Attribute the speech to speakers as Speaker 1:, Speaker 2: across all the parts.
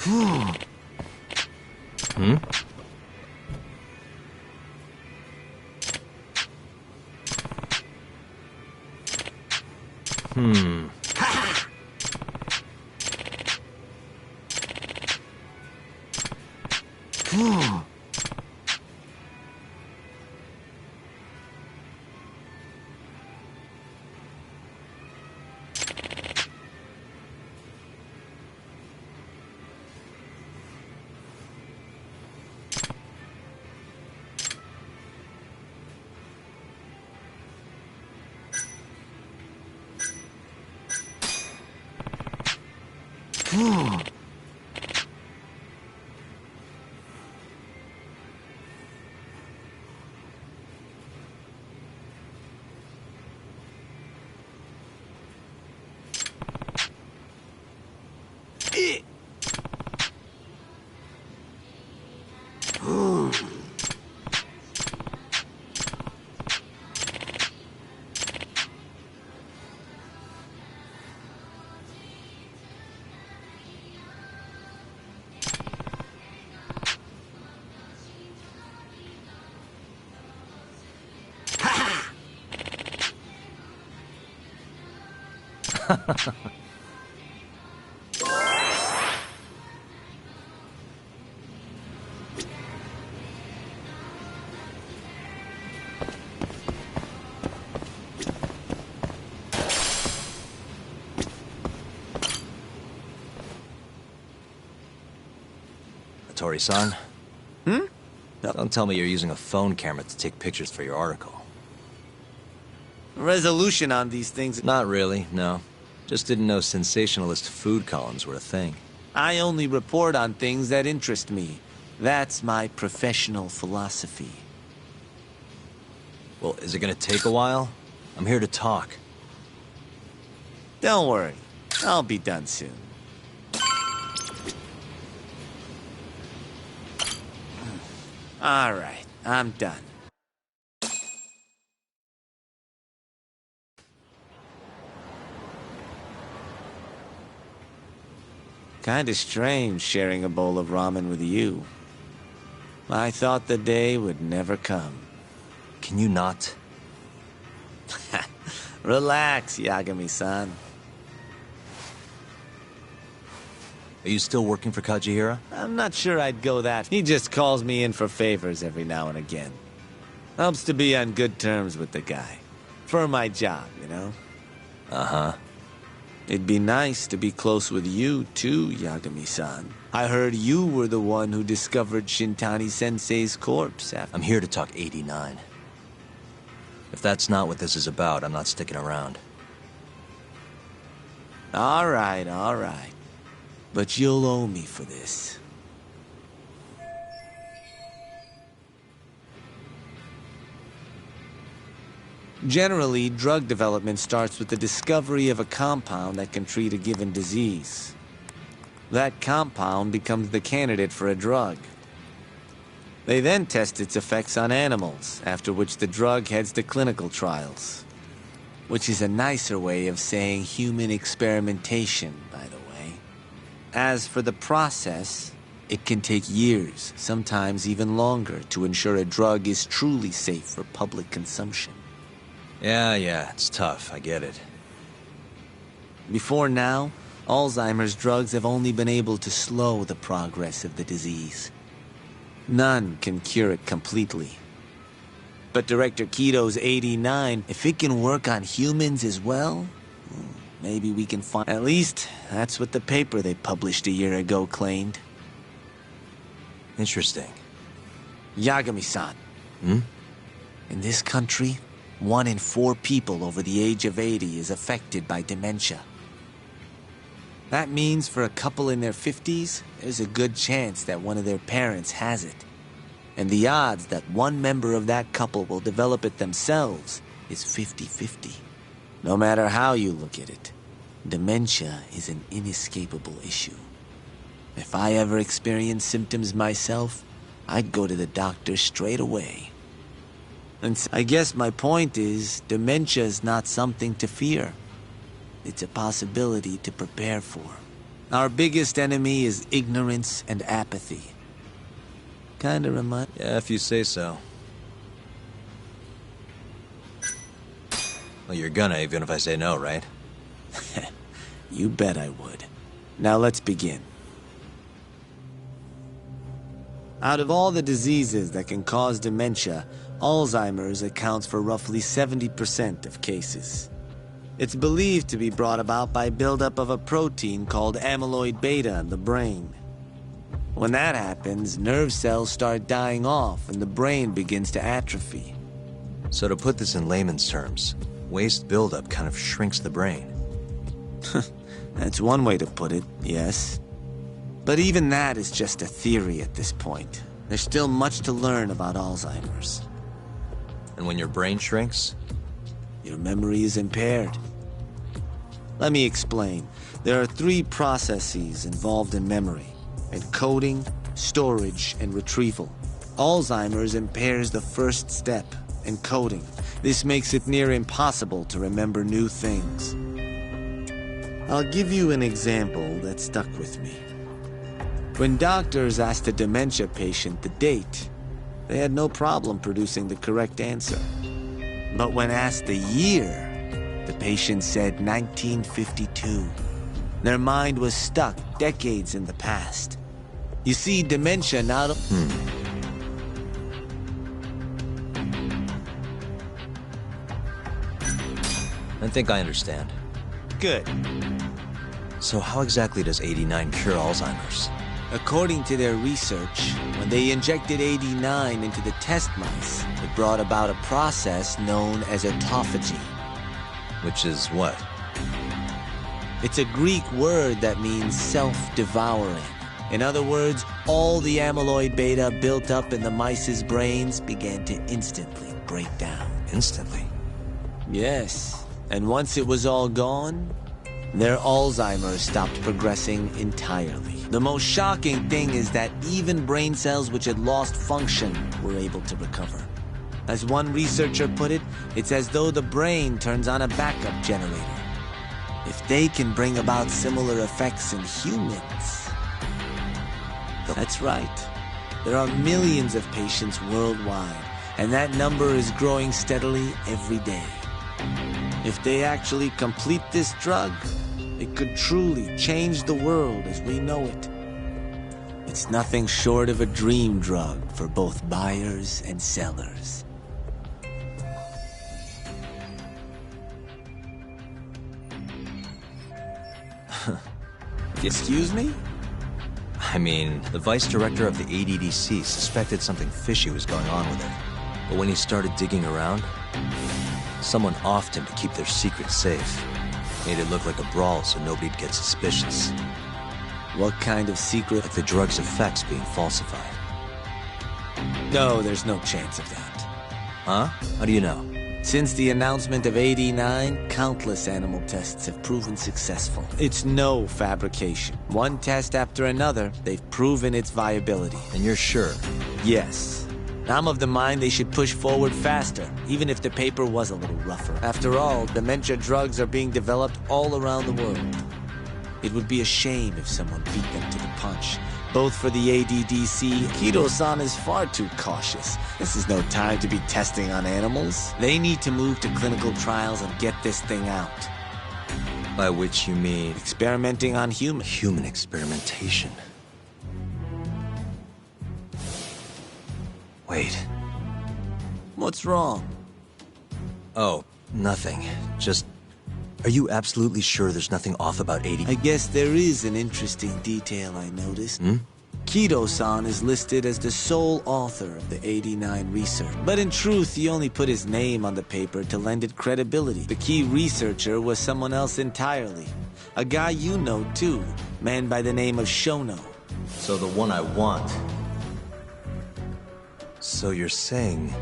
Speaker 1: Hmm? Hmm. Tori-san?
Speaker 2: Hmm?
Speaker 1: Don't tell me you're using a phone camera to take pictures for your article.
Speaker 2: Resolution on these things.
Speaker 1: Not really, no. Just didn't know sensationalist food columns were a thing.
Speaker 2: I only report on things that interest me. That's my professional philosophy.
Speaker 1: Well, is it gonna take a while? I'm here to talk.
Speaker 2: Don't worry. I'll be done soon. All right, I'm done. Kinda strange sharing a bowl of ramen with you. I thought the day would never come.
Speaker 1: Can you not?
Speaker 2: Relax, Yagami-san.
Speaker 1: Are you still working for Kajihira?
Speaker 2: I'm not sure I'd go that. He just calls me in for favors every now and again. Helps to be on good terms with the guy. For my job, you know?
Speaker 1: Uh-huh.
Speaker 2: It'd be nice to be close with you, too, Yagami-san. I heard you were the one who discovered Shintani-sensei's corpse after...
Speaker 1: I'm here to talk 89. If that's not what this is about, I'm not sticking around.
Speaker 2: All right, all right. But you'll owe me for this. Generally, drug development starts with the discovery of a compound that can treat a given disease. That compound becomes the candidate for a drug. They then test its effects on animals, after which the drug heads to clinical trials. Which is a nicer way of saying human experimentation, by the way. As for the process, it can take years, sometimes even longer, to ensure a drug is truly safe for public consumption.
Speaker 1: Yeah, it's tough, I get it.
Speaker 2: Before now, Alzheimer's drugs have only been able to slow the progress of the disease. None can cure it completely. But Director Keto's 89, if it can work on humans as well, maybe we can find... At least, that's what the paper they published a year ago claimed.
Speaker 1: Interesting.
Speaker 2: Yagami-san.
Speaker 1: Hmm?
Speaker 2: In this country, 1 in 4 people over the age of 80 is affected by dementia. That means for a couple in their 50s, there's a good chance that one of their parents has it. And the odds that one member of that couple will develop it themselves is 50-50. No matter how you look at it, dementia is an inescapable issue. If I ever experienced symptoms myself, I'd go to the doctor straight away. And I guess my point is, dementia is not something to fear. It's a possibility to prepare for. Our biggest enemy is ignorance and apathy. Kinda remind...
Speaker 1: Yeah, if you say so. Well, you're gonna, even if I say no, right?
Speaker 2: You bet I would. Now let's begin. Out of all the diseases that can cause dementia, Alzheimer's accounts for roughly 70% of cases. It's believed to be brought about by buildup of a protein called amyloid beta in the brain. When that happens, nerve cells start dying off and the brain begins to atrophy.
Speaker 1: So to put this in layman's terms, waste buildup kind of shrinks the brain.
Speaker 2: That's one way to put it, yes. But even that is just a theory at this point. There's still much to learn about Alzheimer's.
Speaker 1: And when your brain shrinks?
Speaker 2: Your memory is impaired. Let me explain. There are 3 processes involved in memory: encoding, storage, and retrieval. Alzheimer's impairs the first step, encoding. This makes it near impossible to remember new things. I'll give you an example that stuck with me. When doctors asked a dementia patient the date, they had no problem producing the correct answer. But when asked the year, the patient said 1952. Their mind was stuck decades in the past. You see, dementia not...
Speaker 1: I think I understand.
Speaker 2: Good.
Speaker 1: So how exactly does 89 cure Alzheimer's?
Speaker 2: According to their research, when they injected 89 into the test mice, it brought about a process known as autophagy.
Speaker 1: Which is what?
Speaker 2: It's a Greek word that means self-devouring. In other words, all the amyloid beta built up in the mice's brains began to instantly break down.
Speaker 1: Instantly?
Speaker 2: Yes, and once it was all gone, their Alzheimer's stopped progressing entirely. The most shocking thing is that even brain cells which had lost function were able to recover. As one researcher put it, it's as though the brain turns on a backup generator. If they can bring about similar effects in humans... That's right. There are millions of patients worldwide, and that number is growing steadily every day. If they actually complete this drug, it could truly change the world as we know it. It's nothing short of a dream drug for both buyers and sellers. Excuse me?
Speaker 1: I mean, the vice director of the ADDC suspected something fishy was going on with it. But when he started digging around, someone offed him to keep their secret safe. Made it look like a brawl so nobody'd get suspicious.
Speaker 2: What kind of secret?
Speaker 1: Like the drug's effects being falsified.
Speaker 2: No, there's no chance of that.
Speaker 1: Huh? How do you know?
Speaker 2: Since the announcement of 89, countless animal tests have proven successful. It's no fabrication. One test after another, they've proven its viability.
Speaker 1: And you're sure?
Speaker 2: Yes. I'm of the mind they should push forward faster, even if the paper was a little rougher. After all, dementia drugs are being developed all around the world. It would be a shame if someone beat them to the punch. Both for the ADDC, Kido-san is far too cautious. This is no time to be testing on animals. They need to move to clinical trials and get this thing out.
Speaker 1: By which you mean...
Speaker 2: Experimenting on humans.
Speaker 1: Human experimentation. Wait.
Speaker 2: What's wrong?
Speaker 1: Oh, nothing. Just... Are you absolutely sure there's nothing off about 80?
Speaker 2: I guess there is an interesting detail I noticed. Kido-san is listed as the sole author of the 89 research. But in truth, he only put his name on the paper to lend it credibility. The key researcher was someone else entirely. A guy you know, too. Man by the name of Shono.
Speaker 1: So the one I want. So you're saying...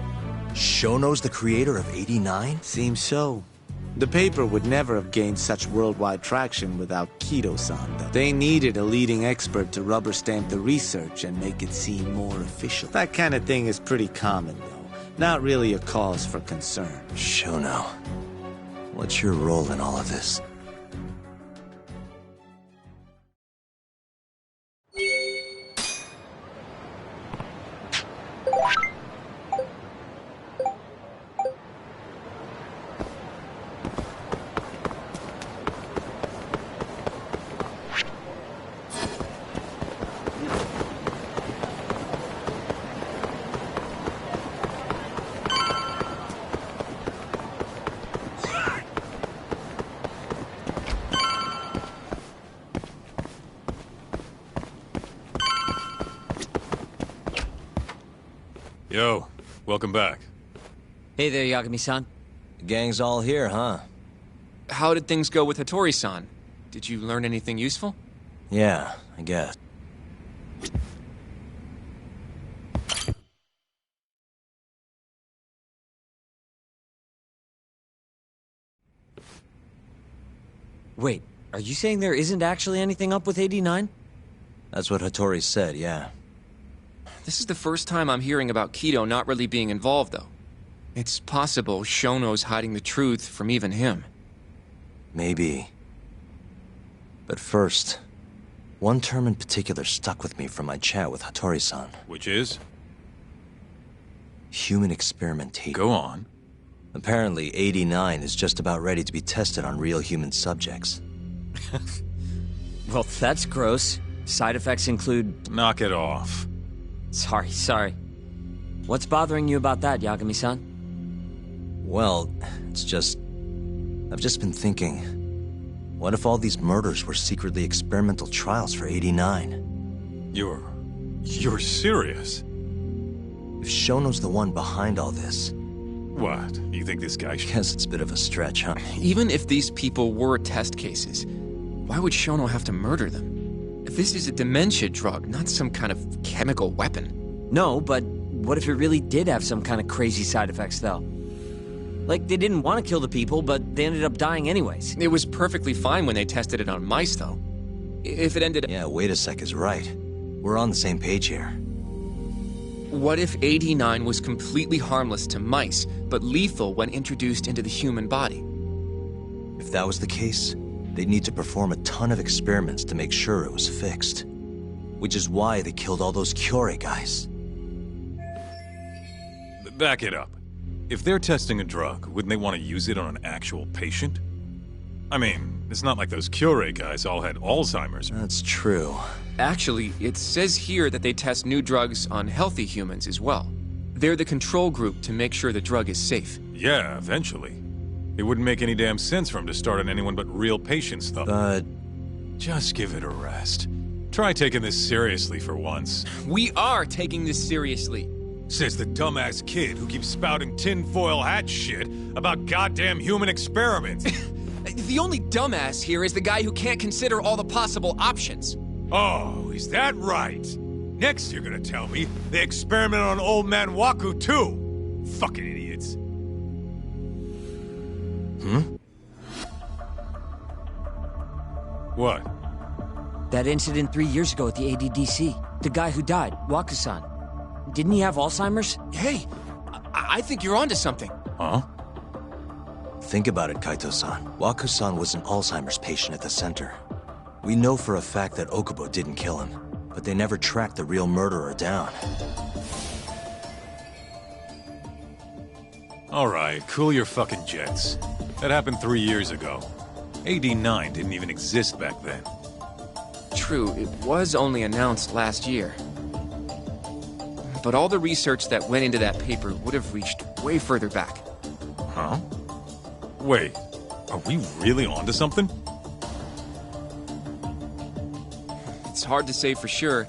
Speaker 1: Shono's the creator of 89?
Speaker 2: Seems so. The paper would never have gained such worldwide traction without Kido-san, though. They needed a leading expert to rubber stamp the research and make it seem more official. That kind of thing is pretty common, though. Not really a cause for concern.
Speaker 1: Shono, what's your role in all of this?
Speaker 3: Yo, welcome back.
Speaker 4: Hey there, Yagami-san.
Speaker 1: The gang's all here, huh?
Speaker 5: How did things go with Hattori-san? Did you learn anything useful?
Speaker 1: Yeah, I guess.
Speaker 4: Wait, are you saying there isn't actually anything up with 89?
Speaker 1: That's what Hattori said, yeah.
Speaker 5: This is the first time I'm hearing about Kido not really being involved, though. It's possible Shono's hiding the truth from even him.
Speaker 1: Maybe. But first, one term in particular stuck with me from my chat with Hattori-san.
Speaker 3: Which is?
Speaker 1: Human experimentation.
Speaker 3: Go on.
Speaker 1: Apparently, 89 is just about ready to be tested on real human subjects.
Speaker 4: Well, that's gross. Side effects include...
Speaker 3: Knock it off.
Speaker 4: Sorry. What's bothering you about that, Yagami-san?
Speaker 1: Well, it's just... I've just been thinking... What if all these murders were secretly experimental trials for 89?
Speaker 3: You're serious?
Speaker 1: If Shono's the one behind all this...
Speaker 3: What? You think this guy
Speaker 1: Guess it's a bit of a stretch, huh?
Speaker 5: Even if these people were test cases, why would Shono have to murder them? This is a dementia drug, not some kind of chemical weapon.
Speaker 4: No, but what if it really did have some kind of crazy side effects, though? Like, they didn't want to kill the people, but they ended up dying anyways.
Speaker 5: It was perfectly fine when they tested it on mice, though. If it ended...
Speaker 1: Yeah, wait a sec is right. We're on the same page here.
Speaker 5: What if 89 was completely harmless to mice, but lethal when introduced into the human body?
Speaker 1: If that was the case, they'd need to perform a ton of experiments to make sure it was fixed. Which is why they killed all those Kyorei guys.
Speaker 3: Back it up. If they're testing a drug, wouldn't they want to use it on an actual patient? I mean, it's not like those Kyorei guys all had Alzheimer's.
Speaker 1: That's true.
Speaker 5: Actually, it says here that they test new drugs on healthy humans as well. They're the control group to make sure the drug is safe.
Speaker 3: Yeah, eventually. It wouldn't make any damn sense for him to start on anyone but real patients, though.
Speaker 1: But...
Speaker 3: Just give it a rest. Try taking this seriously for once.
Speaker 5: We are taking this seriously.
Speaker 3: Says the dumbass kid who keeps spouting tinfoil hat shit about goddamn human experiments.
Speaker 5: The only dumbass here is the guy who can't consider all the possible options.
Speaker 3: Oh, is that right? Next you're gonna tell me they experiment on old man Waku too. Fucking idiots. What?
Speaker 4: That incident 3 years ago at the ADDC. The guy who died, Waku-san. Didn't he have Alzheimer's?
Speaker 5: Hey, I think you're onto something.
Speaker 3: Huh?
Speaker 1: Think about it, Kaito-san. Waku-san was an Alzheimer's patient at the center. We know for a fact that Okubo didn't kill him, but they never tracked the real murderer down.
Speaker 3: Alright, cool your fucking jets. That happened 3 years ago. AD9 didn't even exist back then.
Speaker 5: True, it was only announced last year. But all the research that went into that paper would have reached way further back.
Speaker 3: Huh? Wait, are we really onto something?
Speaker 5: It's hard to say for sure,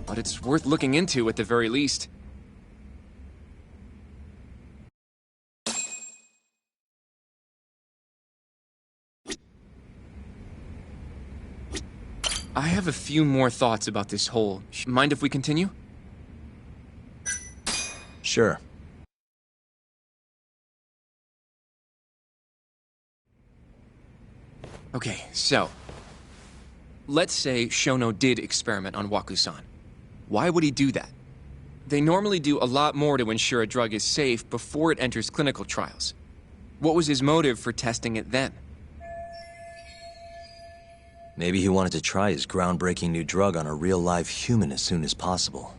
Speaker 5: but it's worth looking into at the very least. I have a few more thoughts about this whole... Mind if we continue?
Speaker 1: Sure.
Speaker 5: Okay, so... Let's say Shono did experiment on Waku-san. Why would he do that? They normally do a lot more to ensure a drug is safe before it enters clinical trials. What was his motive for testing it then?
Speaker 1: Maybe he wanted to try his groundbreaking new drug on a real live human as soon as possible.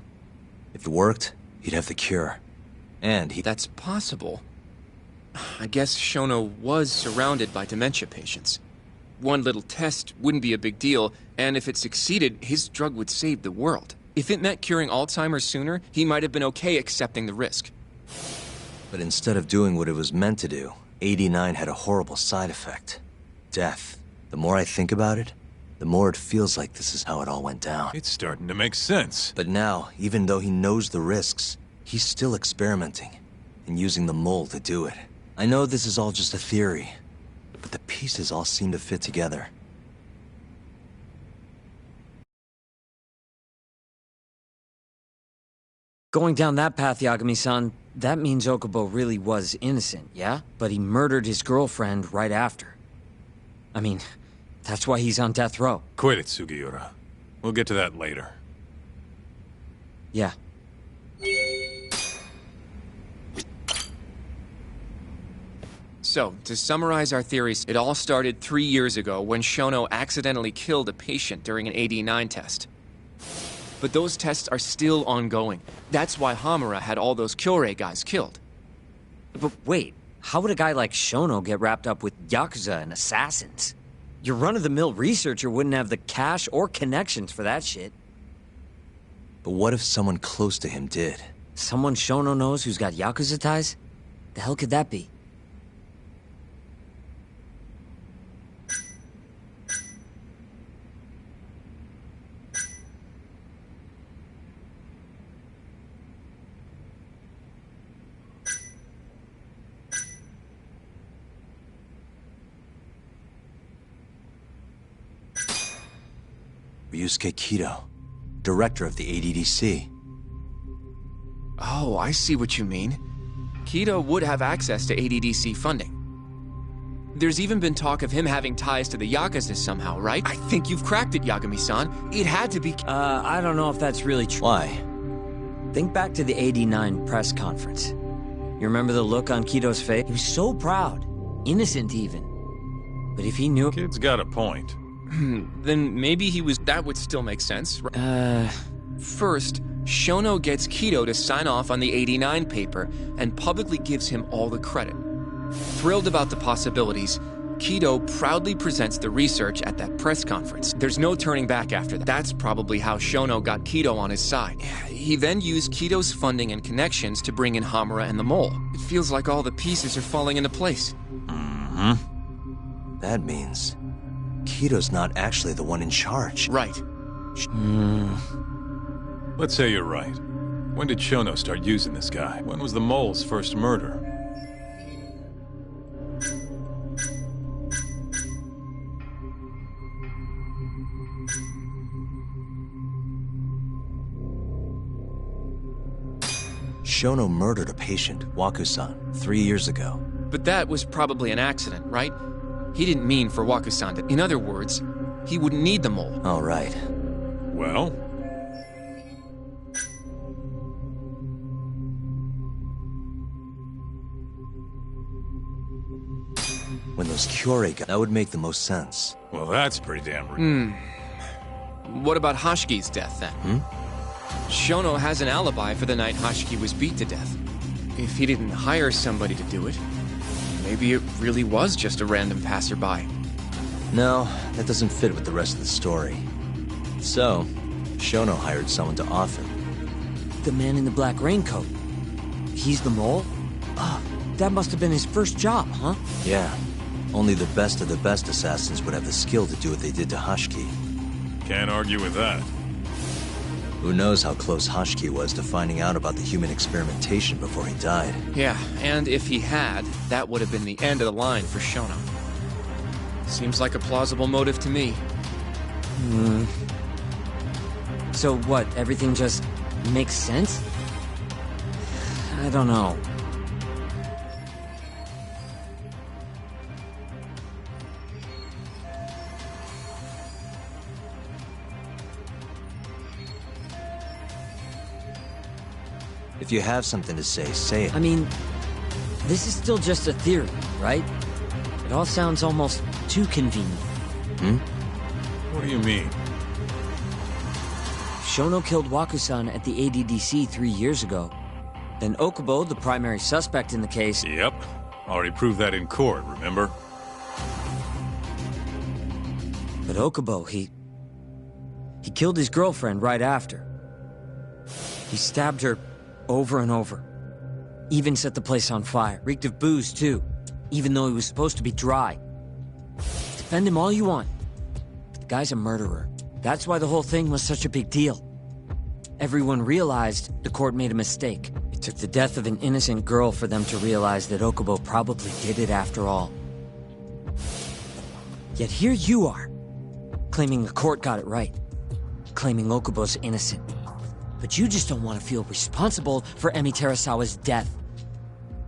Speaker 1: If it worked, he'd have the cure. And he...
Speaker 5: That's possible. I guess Shono was surrounded by dementia patients. One little test wouldn't be a big deal, and if it succeeded, his drug would save the world. If it meant curing Alzheimer's sooner, he might have been okay accepting the risk.
Speaker 1: But instead of doing what it was meant to do, 89 had a horrible side effect. Death. The more I think about it, the more it feels like this is how it all went down.
Speaker 3: It's starting to make sense.
Speaker 1: But now, even though he knows the risks, He's still experimenting, and using the mole to do it. I know this is all just a theory, but the pieces all seem to fit together.
Speaker 4: Going down that path, Yagami-san, that means Okubo really was innocent, yeah? But he murdered his girlfriend right after. I mean, that's why he's on death row.
Speaker 3: Quit it, Sugiura. We'll get to that later.
Speaker 4: Yeah.
Speaker 5: So, to summarize our theories, it all started 3 years ago when Shono accidentally killed a patient during an AD9 test. But those tests are still ongoing. That's why Hamura had all those Kyorei guys killed.
Speaker 4: But wait, how would a guy like Shono get wrapped up with Yakuza and assassins? Your run-of-the-mill researcher wouldn't have the cash or connections for that shit.
Speaker 1: But what if someone close to him did?
Speaker 4: Someone Shono knows who's got Yakuza ties? The hell could that be?
Speaker 1: Ryusuke Kido, director of the ADDC.
Speaker 5: Oh, I see what you mean. Kido would have access to ADDC funding. There's even been talk of him having ties to the Yakuza somehow, right? I think you've cracked it, Yagami-san. It had to be...
Speaker 4: I don't know if that's really true.
Speaker 1: Why?
Speaker 4: Think back to the 89 press conference. You remember the look on Kido's face? He was so proud. Innocent, even. But if he knew...
Speaker 3: Kid's got a point.
Speaker 5: Then maybe he was... That would still make sense. First, Shono gets Kido to sign off on the 89 paper and publicly gives him all the credit. Thrilled about the possibilities, Kido proudly presents the research at that press conference. There's no turning back after that. That's probably how Shono got Kido on his side. He then used Kido's funding and connections to bring in Hamura and the Mole. It feels like all the pieces are falling into place.
Speaker 1: Mm-hmm. That means Kido's not actually the one in charge.
Speaker 5: Right.
Speaker 3: Let's say you're right. When did Shono start using this guy? When was the Mole's first murder?
Speaker 1: Shono murdered a patient, Wakusan, 3 years ago.
Speaker 5: But that was probably an accident, right? He didn't mean for Wakusan to... In other words, he wouldn't need the Mole.
Speaker 1: All right.
Speaker 3: Well?
Speaker 1: When those Kyorei that would make the most sense.
Speaker 3: Well, that's pretty damn rude.
Speaker 5: What about Hashki's death, then? Shono has an alibi for the night Hashki was beat to death. If he didn't hire somebody to do it, maybe it really was just a random passerby.
Speaker 1: No, that doesn't fit with the rest of the story. So, Shono hired someone to off him.
Speaker 4: The man in the black raincoat. He's the Mole? That must have been his first job, huh?
Speaker 1: Yeah. Only the best of the best assassins would have the skill to do what they did to Hashki.
Speaker 3: Can't argue with that.
Speaker 1: Who knows how close Hashki was to finding out about the human experimentation before he died.
Speaker 5: Yeah, and if he had, that would have been the end of the line for Shono. Seems like a plausible motive to me.
Speaker 4: So what, everything just makes sense? I don't know.
Speaker 1: If you have something to say, say it.
Speaker 4: I mean, this is still just a theory, right? It all sounds almost too convenient.
Speaker 3: What do you mean?
Speaker 4: Shono killed Wakusan at the ADDC 3 years ago. Then Okubo, the primary suspect in the case...
Speaker 3: Yep. Already proved that in court, remember?
Speaker 4: But Okubo, he killed his girlfriend right after. He stabbed her over and over. Even set the place on fire. Reeked of booze, too. Even though he was supposed to be dry. Defend him all you want. But the guy's a murderer. That's why the whole thing was such a big deal. Everyone realized the court made a mistake. It took the death of an innocent girl for them to realize that Okubo probably did it after all. Yet here you are, claiming the court got it right, claiming Okubo's innocent. But you just don't want to feel responsible for Emi Terasawa's death.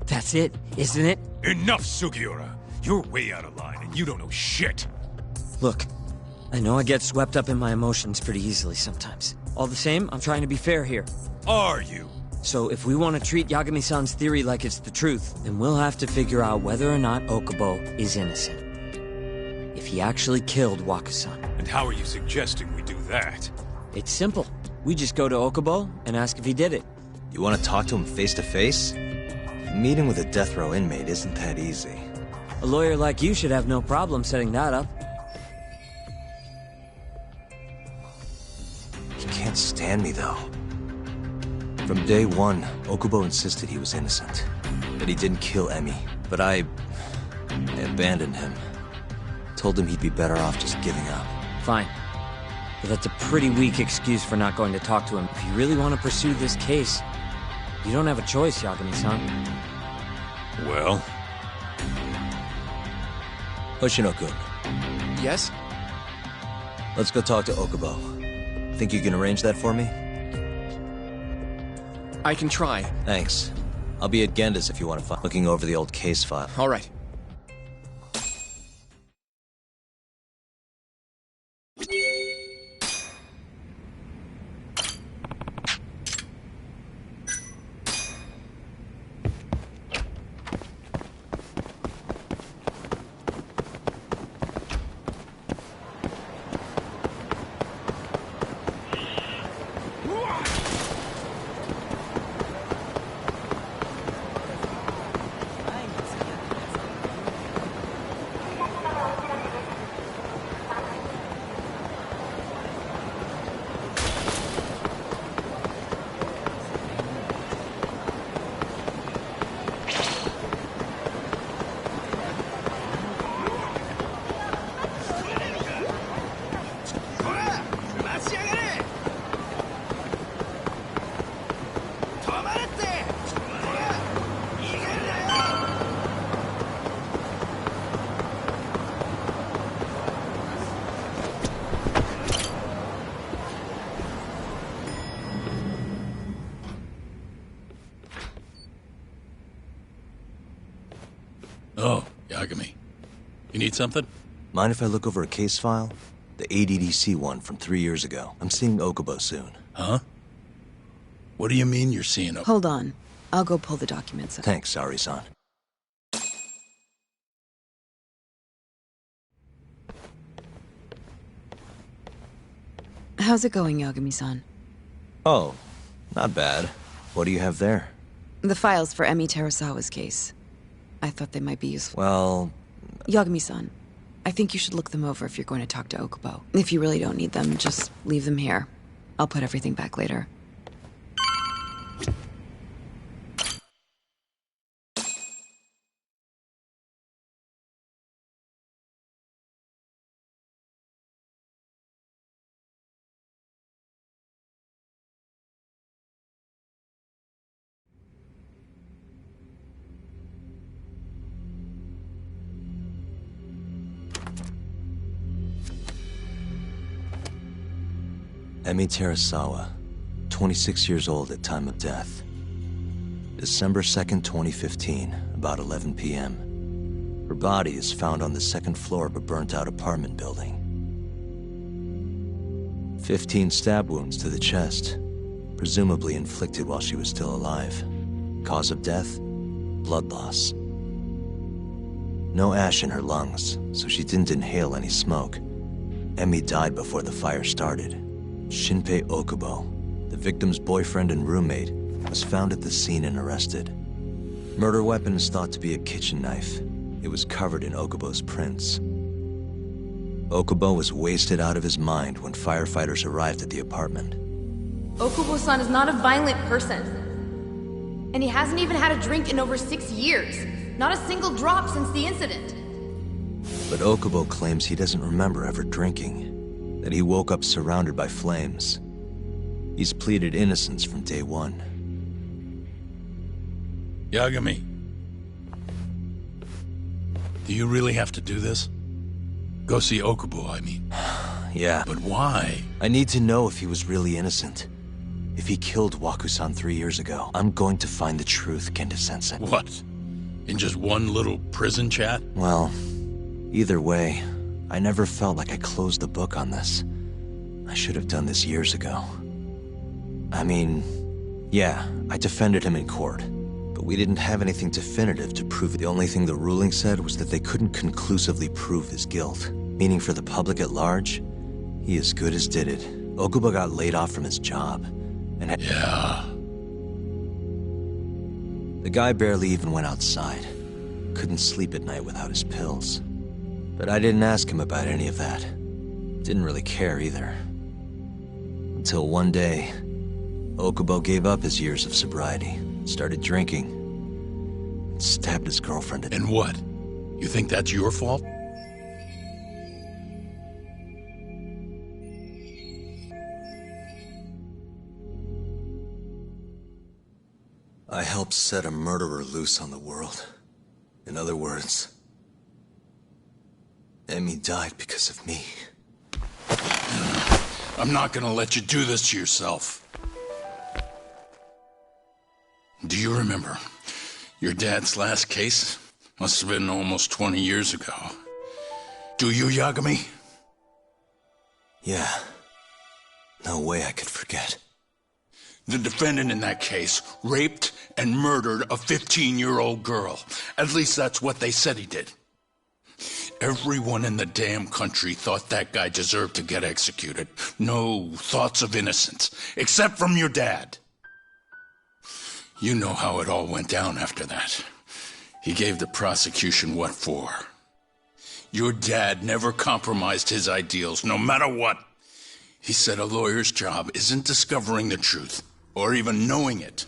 Speaker 4: That's it, isn't it?
Speaker 3: Enough, Sugiura! You're way out of line, and you don't know shit!
Speaker 4: Look, I know I get swept up in my emotions pretty easily sometimes. All the same, I'm trying to be fair here.
Speaker 3: Are you?
Speaker 4: So if we want to treat Yagami-san's theory like it's the truth, then we'll have to figure out whether or not Okubo is innocent. If he actually killed Waka-san.
Speaker 3: And how are you suggesting we do that?
Speaker 4: It's simple. We just go to Okubo and ask if he did it.
Speaker 1: You want to talk to him face to face? Meeting with a death row inmate isn't that easy.
Speaker 4: A lawyer like you should have no problem setting that up.
Speaker 1: He can't stand me, though. From day one, Okubo insisted he was innocent, that he didn't kill Emi. But I abandoned him. Told him he'd be better off just giving up.
Speaker 4: Fine. But that's a pretty weak excuse for not going to talk to him. If you really want to pursue this case, you don't have a choice, Yagami-san.
Speaker 3: Well?
Speaker 1: Hoshino-kun,
Speaker 5: Yes?
Speaker 1: let's go talk to Okubo. Think you can arrange that for me?
Speaker 5: I can try.
Speaker 1: Thanks. I'll be at Genda's if you want to find... Looking over the old case file.
Speaker 5: All right.
Speaker 6: Oh, Yagami. You need something?
Speaker 1: Mind if I look over a case file? The ADDC one from 3 years ago. I'm seeing Okubo soon.
Speaker 6: Huh? What do you mean you're seeing a...
Speaker 7: Hold on. I'll go pull the documents up.
Speaker 1: Thanks, Ari-san.
Speaker 7: How's it going, Yagami-san?
Speaker 1: Oh, not bad. What do you have there?
Speaker 7: The files for Emi Terasawa's case. I thought they might be useful.
Speaker 1: Well...
Speaker 7: Yagami-san, I think you should look them over if you're going to talk to Okubo. If you really don't need them, just leave them here. I'll put everything back later.
Speaker 1: Emi Terasawa, 26 years old at time of death. December 2nd, 2015, about 11 p.m. Her body is found on the second floor of a burnt-out apartment building. 15 stab wounds to the chest, presumably inflicted while she was still alive. Cause of death? Blood loss. No ash in her lungs, so she didn't inhale any smoke. Emi died before the fire started. Shinpei Okubo, the victim's boyfriend and roommate, was found at the scene and arrested. Murder weapon is thought to be a kitchen knife. It was covered in Okubo's prints. Okubo was wasted out of his mind when firefighters arrived at the apartment.
Speaker 8: Okubo-san is not a violent person. And he hasn't even had a drink in over 6 years. Not a single drop since the incident.
Speaker 1: But Okubo claims he doesn't remember ever drinking. That he woke up surrounded by flames. He's pleaded innocence from day one.
Speaker 6: Yagami. Do you really have to do this? Go see Okubo, I mean.
Speaker 1: Yeah.
Speaker 6: But why?
Speaker 1: I need to know if he was really innocent. If he killed Waku-san 3 years ago, I'm going to find the truth, Kenda-sensei.
Speaker 6: What? In just one little prison chat?
Speaker 1: Well, either way, I never felt like I closed the book on this. I should have done this years ago. I mean, yeah, I defended him in court, but we didn't have anything definitive to prove it. The only thing the ruling said was that they couldn't conclusively prove his guilt, meaning for the public at large, he as good as did it. Okubo got laid off from his job, and
Speaker 6: Yeah.
Speaker 1: the guy barely even went outside. Couldn't sleep at night without his pills. But I didn't ask him about any of that. Didn't really care either. Until one day, Okubo gave up his years of sobriety, started drinking, and stabbed his girlfriend.
Speaker 6: And what? You think that's your fault?
Speaker 1: I helped set a murderer loose on the world. In other words, Emmy died because of me.
Speaker 6: I'm not gonna let you do this to yourself. Do you remember your dad's last case? Must have been almost 20 years ago. Do you, Yagami?
Speaker 1: Yeah. No way I could forget.
Speaker 6: The defendant in that case raped and murdered a 15-year-old girl. At least that's what they said he did. Everyone in the damn country thought that guy deserved to get executed. No thoughts of innocence, except from your dad. You know how it all went down after that. He gave the prosecution what for. Your dad never compromised his ideals, no matter what. He said a lawyer's job isn't discovering the truth, or even knowing it.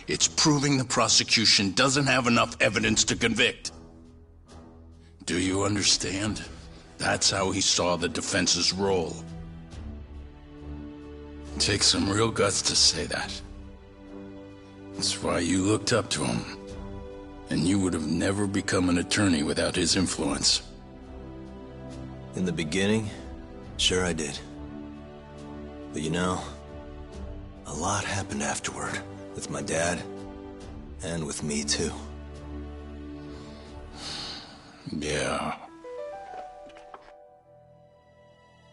Speaker 6: It's proving the prosecution doesn't have enough evidence to convict. Do you understand? That's how he saw the defense's role. It takes some real guts to say that. That's why you looked up to him. And you would have never become an attorney without his influence.
Speaker 1: In the beginning, sure I did. But you know, a lot happened afterward, with my dad, and with me too.
Speaker 6: Yeah.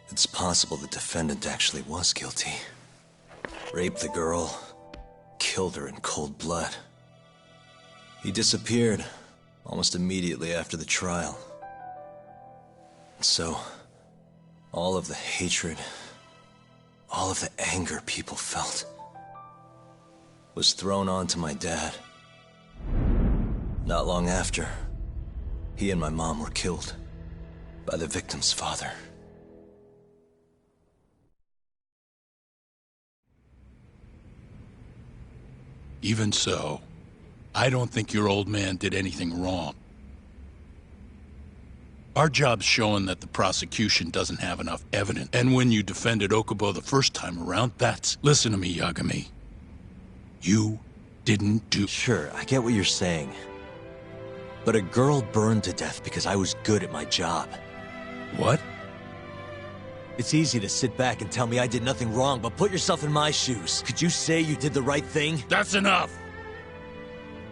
Speaker 1: It's possible the defendant actually was guilty. Raped the girl, killed her in cold blood. He disappeared almost immediately after the trial. So, all of the hatred, all of the anger people felt was thrown onto my dad. Not long after, he and my mom were killed by the victim's father.
Speaker 6: Even so, I don't think your old man did anything wrong. Our job's showing that the prosecution doesn't have enough evidence. And when you defended Okubo the first time around, that's... Listen to me, Yagami. You didn't do...
Speaker 1: Sure, I get what you're saying. But a girl burned to death because I was good at my job.
Speaker 6: What?
Speaker 1: It's easy to sit back and tell me I did nothing wrong, but put yourself in my shoes. Could you say you did the right thing?
Speaker 6: That's enough!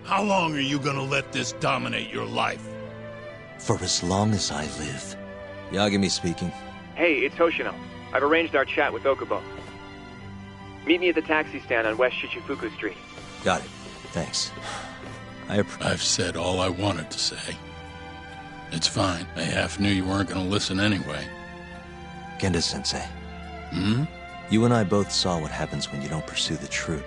Speaker 6: How long are you gonna let this dominate your life?
Speaker 1: For as long as I live. Yagami speaking.
Speaker 9: Hey, it's Hoshino. I've arranged our chat with Okubo. Meet me at the taxi stand on West Shichifuku Street.
Speaker 1: Got it. Thanks.
Speaker 6: I've said all I wanted to say. It's fine. I half knew you weren't gonna listen anyway.
Speaker 1: Kenda-sensei.
Speaker 6: Hmm?
Speaker 1: You and I both saw what happens when you don't pursue the truth.